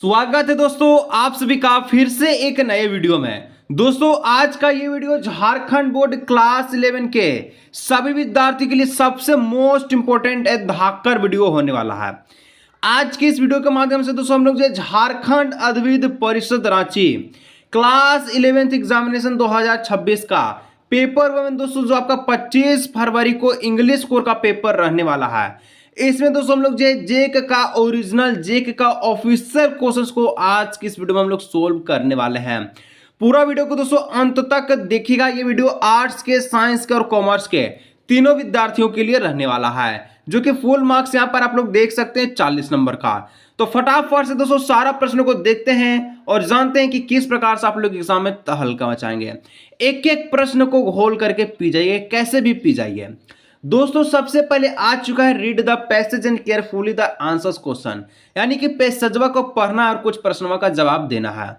स्वागत है दोस्तों आप सभी का फिर से एक नए वीडियो में। दोस्तों आज का ये वीडियो झारखंड बोर्ड क्लास 11 के सभी विद्यार्थी के लिए सबसे मोस्ट इंपोर्टेंट धाकड़ वीडियो होने वाला है। आज के इस वीडियो के माध्यम से दोस्तों हम लोग जो झारखंड अद्वित परिषद रांची क्लास 11th एग्जामिनेशन 2026 का पेपर वन दोस्तों जो आपका 25 फरवरी को इंग्लिश कोर का पेपर रहने वाला है। इसमें दोस्तों हम लोग जो जेक का ओरिजिनल जेक का ऑफिशियल क्वेश्चंस को आज की इस वीडियो में हम लोग सोल्व करने वाले हैं। पूरा वीडियो को दोस्तों अंत तक देखिएगा। ये वीडियो आर्ट्स के, साइंस के और कॉमर्स के तीनों विद्यार्थियों के लिए रहने वाला है, जो कि फुल मार्क्स यहाँ पर आप लोग देख सकते हैं 40 नंबर का। तो फटाफट से दोस्तों सारा प्रश्नों को देखते हैं और जानते हैं कि किस प्रकार से आप लोग एग्जाम में हल्का मचाएंगे। एक एक प्रश्न को घोल करके पी जाइए, कैसे भी पी जाइए। दोस्तों सबसे पहले आ चुका है read the passage and carefully the answers question, यानी कि पैसेजवा को पढ़ना और कुछ प्रश्नों का जवाब देना है।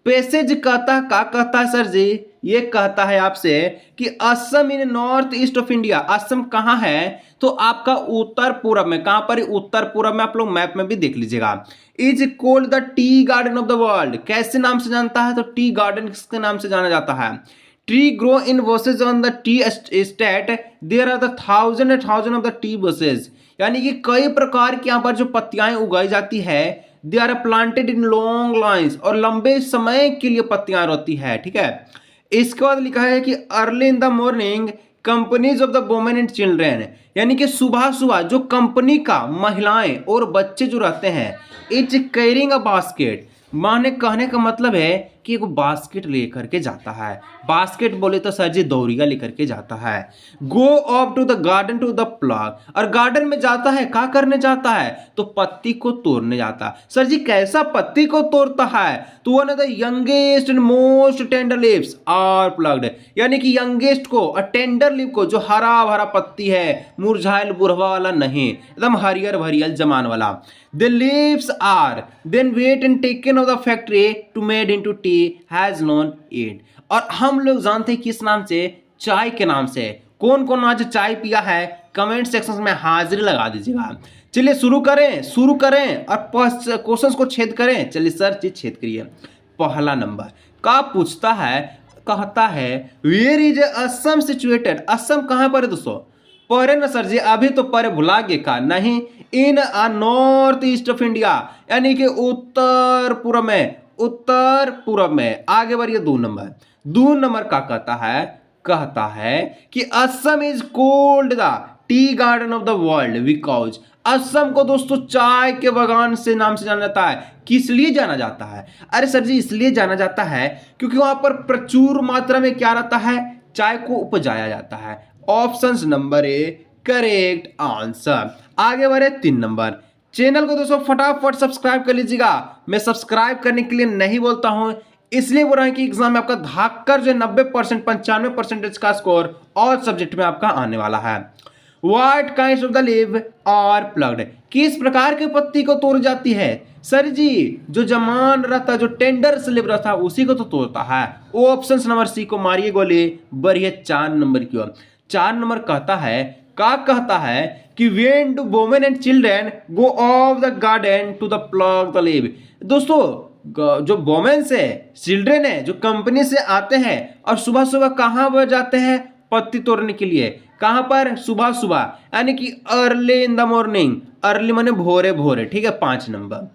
पैसेज कहता है, क्या कहता है सर जी? ये कहता है आपसे कि Assam in north east of India. Assam कहाँ है? तो आपका उत्तर पूर्व में। कहां पर? उत्तर पूर्व में। आप लोग मैप में भी देख लीजिएगा। Is called the tea garden of the world. कैसे नाम से जानता है? तो टी गार्डन किसके नाम से जाना जाता है? Tree grow in bushes on the tea estate. There are the thousand and thousand of the tea bushes. यानी कि कई प्रकार की यहाँ पर जो पत्तियां उगाई जाती है, they are planted in long lines, और लंबे समय के लिए पत्तियां रहती है। ठीक है। इसके बाद लिखा है कि early in the morning companies of the women and children, यानी कि सुबह सुबह जो कंपनी का महिलाएं और बच्चे जो रहते हैं, इज कैरिंग अ बास्केट। माने कहने का मतलब है कि एक बास्केट लेकर के जाता है। बास्केट बोले तो सर जी दौरिया लेकर के जाता है। Go off to the garden to the plug, और गार्डन में जाता है, क्या करने जाता है? तो पत्ती को तोड़ने जाता है। सर जी कैसा पत्ती को तोड़ता है? तो one of the youngest and most tender leaves are plucked, यानी कि यंगेस्ट को और टेंडर लीव को, जो हरा भरा पत्ती है, मुरझाइल बुढ़वा वाला नहीं, एकदम हरियर भरियल जमान वाला। The leaves are then weight and taken of the factory to made into tea has known it। और हम लोग जानते हैं किस नाम से? चाय के नाम से। कौन कौन आज चाय पिया है? कमेंट सेक्शन में हाजिरी लगा दीजिएगा। चलिए शुरू करें और क्वेश्चंस को छेद करें। चलिए सर जी छेद करिए। पहला नंबर का पूछता है, कहता है where is Assam situated. Assam कहाँ पर है दोस्तों? परे ना सर जी, अभी तो परे भुला गए का नहीं। इन अ नॉर्थ ईस्ट ऑफ इंडिया, यानी कि उत्तर पूर्व में। उत्तर पूर्व में। आगे बढ़िए। 2 नंबर का कहता है कि Assam is called the tea garden of the world because. Assam को दोस्तों चाय के बागान से नाम से जाना जाता है। किस लिए जाना जाता है? अरे सर जी इसलिए जाना जाता है क्योंकि वहां पर प्रचुर मात्रा में क्या रहता है? चाय को उपजाया जाता है। Option number A correct answer. आगे बढ़े 3 नंबर। चैनल को दोस्तों फटाफट सब्सक्राइब कर लीजिएगा। मैं सब्सक्राइब करने के लिए नहीं बोलता हूं, इसलिए बोल रहा है कि एग्जाम में आपका धाकड़ जो 90% 95% का स्कोर और सब्जेक्ट में आपका आने वाला है। What kind of the leave are plucked, किस प्रकार की पत्ती को तोड़ जाती है? सर जी जो जमान रहता, जो टेंडर स्लिप रहता उसी को तो तोड़ता है। ऑप्शन नंबर सी को मारिए गोली। बढ़िए 4 नंबर की ओर। 4 नंबर कहता है कि when do women and children go of the garden to the pluck the leave. दोस्तों जो वुमेन से चिल्ड्रन है, जो कंपनी से आते हैं और सुबह सुबह कहाँ पर जाते हैं? पत्ती तोड़ने के लिए। कहां पर? सुबह सुबह, यानी कि early in the morning. Early माने भोरे भोरे। ठीक है। 5 नंबर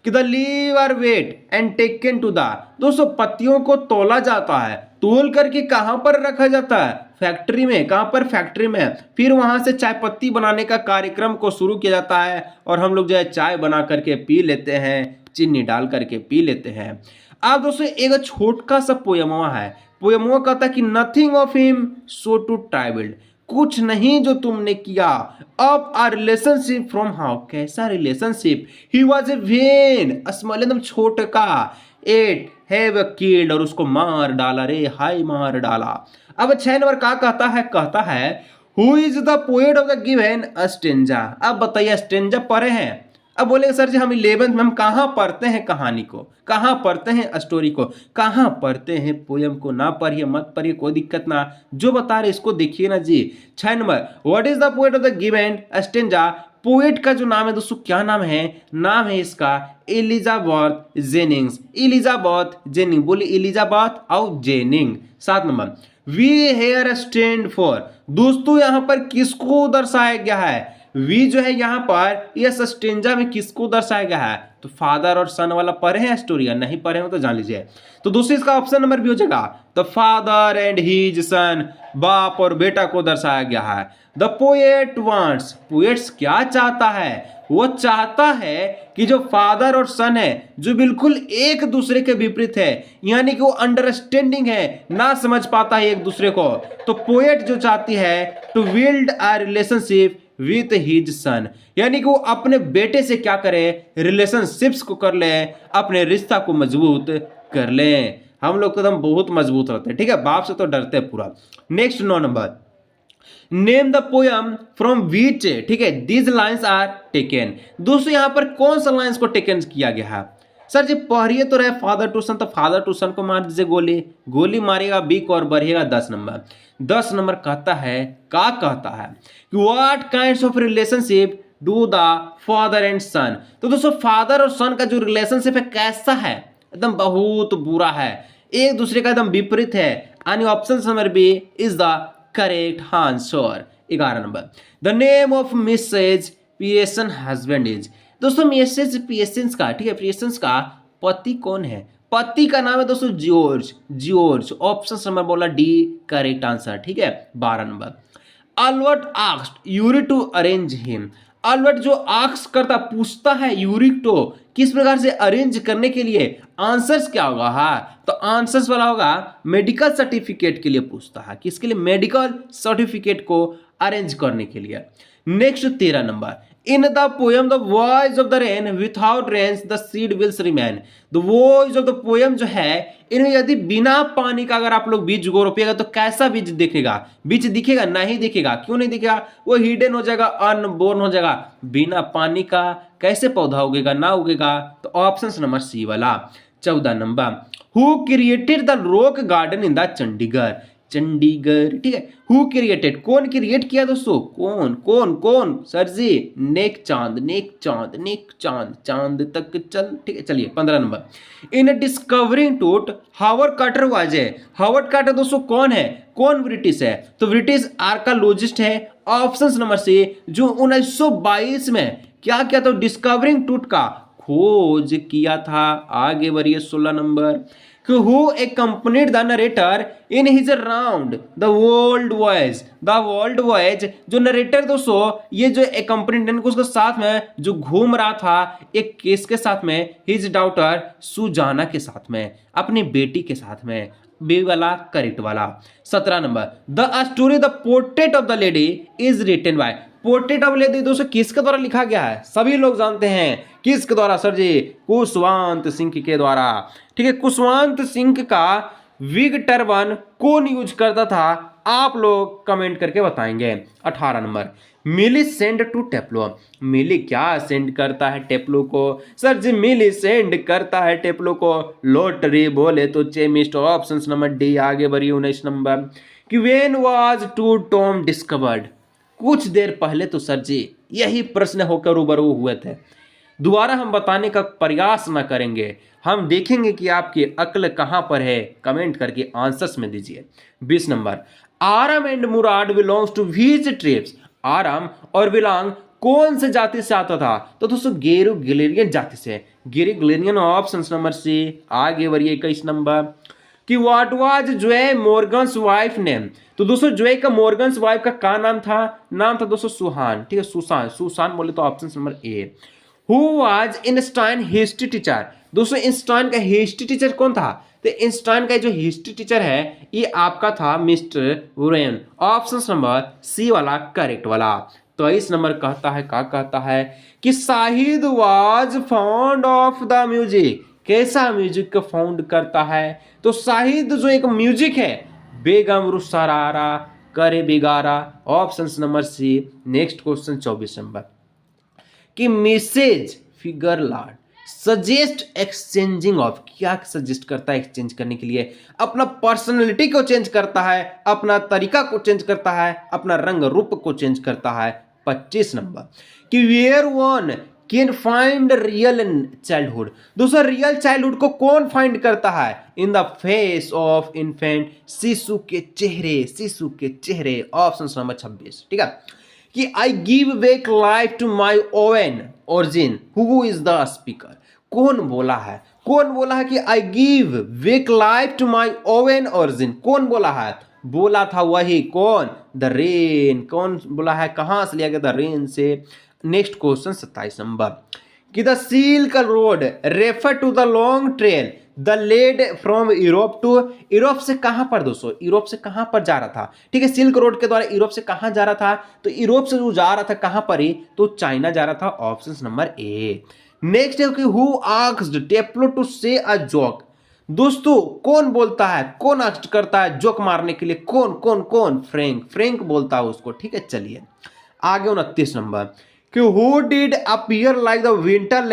कि the leave are weighed and taken to the. दोस्तों पत्तियों को तोला जाता है। तोल करके कहां पर रखा जाता है? फैक्ट्री में। कहां पर? फैक्ट्री में। फिर वहां से चाय पत्ती बनाने का कार्यक्रम को शुरू किया जाता है और हम लोग जो है चाय बना करके पी लेते हैं, चीनी डाल करके पी लेते हैं। अब दोस्तों एक छोटा सा पोयमवा है। पोयमवा कहता है कि nothing of him so to tribled, कुछ नहीं जो तुमने किया। अब आ रिलेशनशिप फ्रॉम हाउ, कैसा relationship? He was a when small, एकदम छोटे का। एट हैव किल्ड, और उसको मार डाला रे, हाय मार डाला। अब 6 नंबर का कहता है who is the poet of the given stanza. अब बताइए स्टेंजा पढ़े हैं? अब बोलेंगे सर जी हम 11th में हम कहाँ पढ़ते हैं कहानी को, कहाँ पढ़ते हैं स्टोरी को, कहाँ पढ़ते हैं पोयम को। ना पढ़िए मत पढ़िए, कोई दिक्कत ना, जो बता रहे इसको देखिए ना जी। 6 number what is the poet of the given stanza poet का जो नाम है दोस्तों, क्या नाम है इसका एलिजाबेथ जेनिंग्स। एलिजाबेथ जेनिंग, बोली एलिजाबेथ और Jenning. 7 number, we here stand for. दोस्तों यहां पर किसको दर्शाया गया है? वी जो है यहां पर यह स्टेंजा में किसको दर्शाया गया है? तो फादर और सन वाला पढ़े हैं स्टोरी, नहीं पढ़े हो तो जान लीजिए। तो दोस्तों इसका ऑप्शन नंबर भी हो जाएगा द फादर एंड हीज सन, बाप और बेटा को दर्शाया गया है। द पोएट वांट्स, पोएट्स क्या चाहता है? वो चाहता है कि जो फादर और सन है जो बिल्कुल एक दूसरे के विपरीत है, यानी कि वो अंडरस्टैंडिंग है, ना समझ पाता है एक दूसरे को, तो पोएट जो चाहती है to build a relationship with his son, यानी कि वो अपने बेटे से क्या करे? रिलेशनशिप्स को कर ले, अपने रिश्ता को मजबूत कर ले। हम लोग तो एकदम बहुत मजबूत रहते हैं, ठीक है, बाप से तो डरते हैं पूरा। Next 9 number, name the poem from which, ठीक है, दीज लाइन्स आर टेकन। दोस्तों यहां पर कौन सा लाइन्स को टेकन किया गया है? सर जी पढ़िए तो रहे फादर टू सन, तो फादर टू सन को मार दीजिए गोली, गोली मारेगा बीक और बढ़ेगा 10 नंबर। 10 नंबर कहता है, क्या कहता है कि what kinds of relationship do the father and son. तो दोस्तों फादर और सन का जो रिलेशनशिप है कैसा है? एकदम बहुत बुरा है, एक दूसरे का एकदम विपरीत है। यानी option number B is the correct answer. 11 number, the name of Mrs Pearson husband is. दोस्तों मिसेज पियर्सन का, ठीक है, पियर्सन का पति कौन है? पति का नाम है दोस्तों जॉर्ज। जॉर्ज, ऑप्शन नंबर बोला डी करेक्ट आंसर, ठीक है। 12 number, Albert asked Yuri to arrange him. Albert जो आस्क करता, पूछता है यूरिक को किस प्रकार से अरेंज करने के लिए, आंसर्स क्या होगा? हाँ, तो आंसर्स वाला होगा मेडिकल सर्टिफिकेट के लिए पूछता है, किसके लिए? मेडिकल सर्टिफिकेट को अरेंज करने के लिए। Next 13 number, in the poem the voice of the rain without rain the seed wills remain. The voice of the poem जो है, इनमें यदि बिना पानी का अगर आप लोग बीज को रोपिएगा तो कैसा बीज दिखेगा? बीज दिखेगा? नहीं दिखेगा। क्यों नहीं दिखेगा? वो हिडन हो जाएगा, अनबोर्न हो जाएगा। बिना पानी का कैसे पौधा उगेगा? ना उगेगा। तो ऑप्शन नंबर सी वाला। 14 number, who created the rock garden in the Chandigarh. Chandigarh, ठीक है, हु क्रिएटेड, कौन क्रिएट किया दोस्तों? कौन कौन कौन? सर जी नेक चांद, नेक चांद, नेक चांद, चांद तक चल, ठीक है। चलिए 15 नंबर, इन डिस्कवरिंग टूट हावर्ड कार्टर वाज है। हावर्ड कार्टर दोस्तों कौन है? कौन ब्रिटिश है? तो ब्रिटिश आर्कालॉजिस्ट है। ऑप्शन नंबर सी, जो 1922 में क्या किया था? डिस्कवरिंग टूट का खोज किया था। आगे बढ़िए 16 number, who accompanied the narrator in his round the world voyage। the world voyage जो नरेटर दोस्तों, ये जो accompanied उसके साथ में जो घूम रहा था, एक केस के साथ में, his daughter सुजाना के साथ में, अपनी बेटी के साथ में। बी वाला करेक्ट वाला। 17 number, the story the portrait of the lady is written by. Portrait of lady दोस्तों किसके द्वारा लिखा गया है? सभी लोग जानते हैं किसके द्वारा? सर जी खुशवंत सिंह के द्वारा, ठीक है। खुशवंत सिंह का विग टर्बन कौन यूज करता था? आप लोग कमेंट करके बताएंगे। 18 नंबर, मिली सेंड टू टेप्लो। मिली क्या सेंड करता है टेप्लो को? सर जी मिली सेंड करता है टेप्लो को लॉटरी, बोले तो चेमिस्ट। Option number D. आगे बढ़िए 19 नंबर, कि when was Tut tomb discovered. कुछ देर पहले तो सर जी यही प्रश्न होकर रूबरू हुए थे। दोबारा हम बताने का प्रयास न करेंगे, हम देखेंगे कि आपकी अक्ल कहां पर है। कमेंट करके आंसर्स में दीजिए। 20 number, Aram and Mourad belongs to which tribes. Aram और बिलोंग कौन से जाति से आता था? तो दोस्तों गेरू गिलेरियन जाति से। गेरू गिलेरियन, ऑप्शन नंबर सी। आगे बढ़िए 21 नंबर, कि what was Joe Morgan's wife name. तो दोस्तों जोए का मॉर्गन्स वाइफ का क्या नाम था? नाम था दोस्तों सुहान, ठीक है, सुसान। सुसान बोले तो option number A. Who was Einstein history teacher. दोस्तों आइंस्टाइन का हिस्ट्री टीचर कौन था? तो आइंस्टाइन का जो हिस्ट्री टीचर है ये आपका था मिस्टर वुरेन। ऑप्शन नंबर सी वाला करेक्ट वाला। 23 नंबर कहता है, क्या कहता है कि Shahid was found of the music. कैसा म्यूजिक को फाउंड करता है? तो शाहिद जो एक म्यूजिक है, बेगम रुसरारा करे बिगारा। Option number C. Next question 24 number, कि message figure lord suggest exchanging of. क्या सजेस्ट करता है एक्सचेंज करने के लिए? अपना पर्सनैलिटी को चेंज करता है, अपना तरीका को चेंज करता है, अपना रंग रूप को चेंज करता है। 25 नंबर कि where one can find real childhood. दोस्तों रियल चाइल्डहुड को कौन फाइंड करता है? In the face of infant, शिशु के चेहरे, शिशु के चेहरे। ऑप्शन नंबर 26, ठीक है कि I give back life to my own origin, who is the speaker. कौन बोला है? कौन बोला है कि I give back life to my own origin? कौन बोला है? बोला था वही कौन? The rain. कौन बोला है? कहां से लिया गया? द रेन से। नेक्स्ट क्वेश्चन 27 नंबर कि the silk road refer to the long trail the led from Europe to. यूरोप से कहां पर दोस्तों? यूरोप से कहां पर जा रहा था? ठीक है, सिल्क रोड के द्वारा यूरोप से कहां जा रहा था? तो यूरोप से जो जा रहा था कहां पर ही? तो चाइना जा रहा था। Option number A. नेक्स्ट है कि हु आस्क्ड टेप्लो टू से अ जोक। दोस्तों कौन बोलता है? कौन आस्क करता है जोक मारने के लिए? कौन कौन कौन? फ्रैंक। फ्रैंक बोलता है उसको। ठीक है, चलिए आगे 29 नंबर कि who did appear like the winter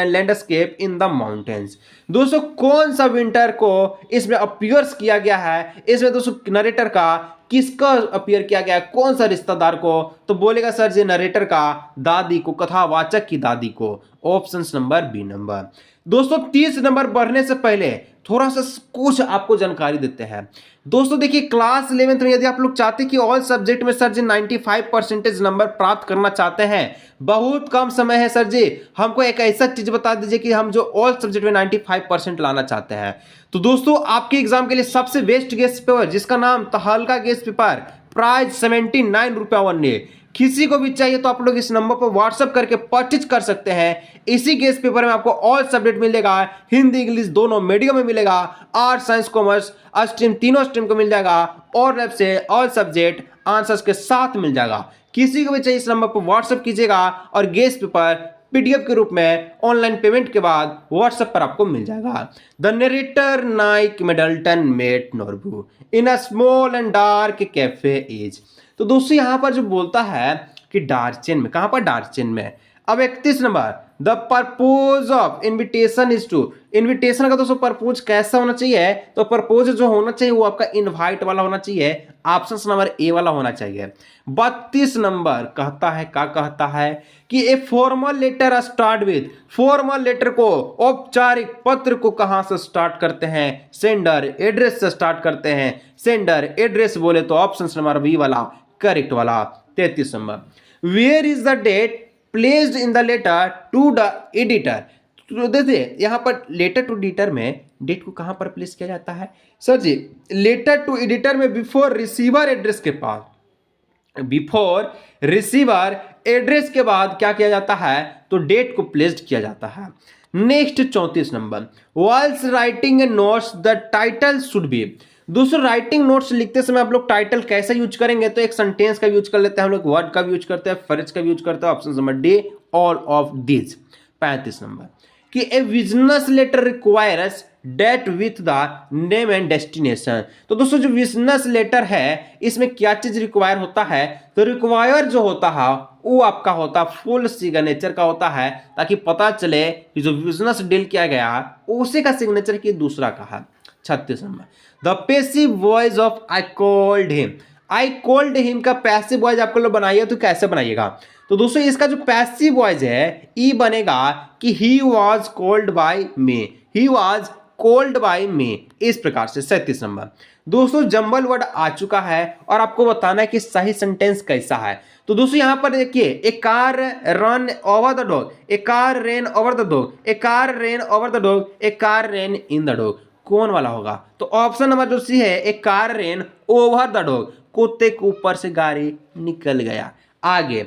landscape in the mountains. दोस्तों कौन सा विंटर को इसमें अपीयर्स किया गया है? इसमें दोस्तों नरेटर का किसका अपीयर किया गया है? कौन सा रिश्तेदार को? तो बोलेगा सर जी नरेटर का दादी को, कथावाचक की दादी को। Option number B number. दोस्तों 30 नंबर बढ़ने से पहले थोड़ा सा कुछ आपको जानकारी देते हैं। दोस्तों देखिए क्लास 11th में यदि आप लोग चाहते हैं कि ऑल सब्जेक्ट में सर जी 95% नंबर प्राप्त करना चाहते हैं, बहुत कम समय है सर जी, हमको एक ऐसा चीज बता दीजिए कि हम जो ऑल सब्जेक्ट में 95% लाना चाहते हैं। तो दोस्तों आपके एग्जाम के लिए सबसे बेस्ट गेस्ट पेपर जिसका नाम तहलका गेस्ट पेपर, प्राइस 79 रुपया ओनली। किसी को भी चाहिए तो आप लोग इस नंबर पर व्हाट्सएप करके परचेज कर सकते हैं। इसी गेस्ट पेपर में आपको ऑल सब्जेक्ट मिलेगा, हिंदी इंग्लिश दोनों मीडियम में मिलेगा, आर्ट साइंस कॉमर्स स्ट्रीम तीनों स्ट्रीम को मिल जाएगा और लैब से ऑल सब्जेक्ट आंसर्स के साथ मिल जाएगा। किसी को भी चाहिए इस नंबर पर व्हाट्सएप कीजिएगा और गेस्ट पेपर पीडीएफ के रूप में ऑनलाइन पेमेंट के बाद व्हाट्सएप पर आपको मिल जाएगा। The narrator Nick Middleton met Norbu in a small and dark cafe edge. तो दोस्तों यहां पर जो बोलता है कि डार्चेन में, कहां पर? डार्चेन में। अब 31 number the purpose of invitation is to. Invitation का दोस्तों पर्पोज कैसा होना चाहिए? तो पर्पोज जो होना चाहिए वो आपका इनवाइट वाला होना चाहिए। ऑप्शन नंबर ए वाला होना चाहिए। 32 नंबर कहता है, क्या कहता है कि a formal letter start with. Formal letter को, औपचारिक पत्र को कहां से स्टार्ट करते हैं? सेंडर एड्रेस से स्टार्ट करते हैं। सेंडर एड्रेस बोले तो ऑप्शन नंबर बी वाला करेक्ट वाला। 33 number where is the date placed in the letter to the editor. तो देखिए यहां पर लेटर टू एडिटर में डेट को कहां पर प्लेस किया जाता है? Sir ji letter to editor में बिफोर रिसीवर एड्रेस के पास, बिफोर रिसीवर एड्रेस के बाद क्या किया जाता है? तो डेट को प्लेस्ड किया जाता है। Next 34 number whiles writing notes the title should be. दूसरा राइटिंग नोट्स लिखते समय आप लोग टाइटल कैसे यूज करेंगे? तो एक सेंटेंस का यूज कर लेते हैं हम लोग, वर्ड का भी यूज करते हैं, फ्रेज का भी यूज करते हैं। Option number D all of this. 35 number कि a business letter requires date with the name and destination. तो दोस्तों जो बिजनेस लेटर है इसमें क्या चीज रिक्वायर होता है? तो रिक्वायर जो होता है वो आपका होता है फुल सिग्नेचर का होता है, ताकि पता चले कि जो बिजनेस डील किया गया उसी का सिग्नेचर की दूसरा का है। 36 number the passive voice of I called him. I called him का पैसिव वॉइस आपको लोग बनाइए तो कैसे बनाइएगा? तो दोस्तों इसका जो पैसिव वॉइस है ई बनेगा कि he was called by me, he was called by me, इस प्रकार से। 37 नंबर दोस्तों जंबल वर्ड आ चुका है और आपको बताना है कि सही सेंटेंस कैसा है। तो दोस्तों यहां पर देखिए a car run over the dog, a car ran over the dog, a car ran over the dog, a car ran in the dog. कौन वाला होगा? तो ऑप्शन नंबर जो सी है a car ran over the dog, कुत्ते के ऊपर से गाड़ी निकल गया। आगे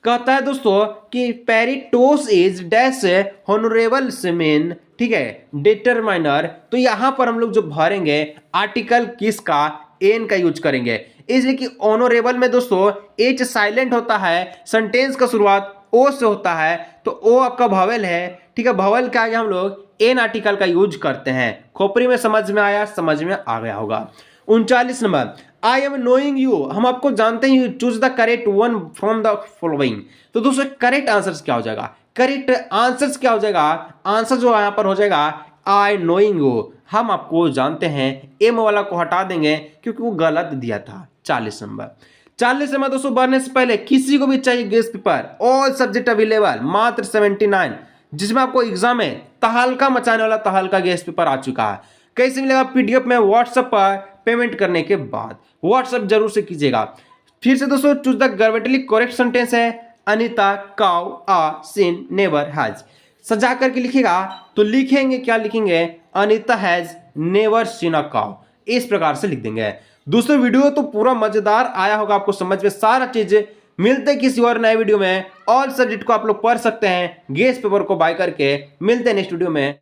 कहता है दोस्तों कि पेरिटोस इज डैश हॉनरेबल सेमेन, ठीक है, डिटरमाइनर। तो यहां पर हम लोग जो भरेंगे आर्टिकल किसका? एन का यूज करेंगे, इसलिए कि ऑनरेबल में दोस्तों एच साइलेंट होता है, सेंटेंस का शुरुआत ओ से होता है, तो ओ आपका भवेल है, ठीक है। भवेल के आगे हम लोग एन आर्टिकल का यूज करते हैं। खोपड़ी में समझ में आया? समझ में आ गया होगा। 39 number I am knowing you, हम आपको जानते हैं, choose the correct one from the following. तो दोस्तों करेक्ट आंसर्स क्या हो जाएगा? करेक्ट आंसर्स क्या हो जाएगा? आंसर जो यहाँ पर हो जाएगा आई नोइंग यू, हम आपको जानते हैं। एम वाला को हटा देंगे क्योंकि वो गलत दिया था। 40 नंबर 40 समय दोस्तों बढ़ने से पहले किसी को भी चाहिए guest paper, all subject available, मात्र 79, जिसमें आपको एग्जाम में तहलका मचाने वाला तहलका गेस्ट पेपर आ चुका है। कैसे मिलेगा? पीडीएफ में व्हाट्सएप पर पेमेंट करने के बाद। व्हाट्सएप जरूर से कीजिएगा। फिर से दोस्तों choose the grammatically correct sentence है Anita cow a seen never has. सजा करके लिखिएगा तो लिखेंगे क्या? लिखेंगे Anita has never seen a cow. इस प्रकार से लिख देंगे। दोस्तों वीडियो तो पूरा मजेदार आया होगा, आपको समझ में सारा चीजें। मिलते किसी और नए वीडियो में। ऑल सब्जेक्ट को आप लोग पढ़ सकते हैं गेस्ट पेपर को बाय करके। मिलते हैं नेक्स्ट वीडियो में।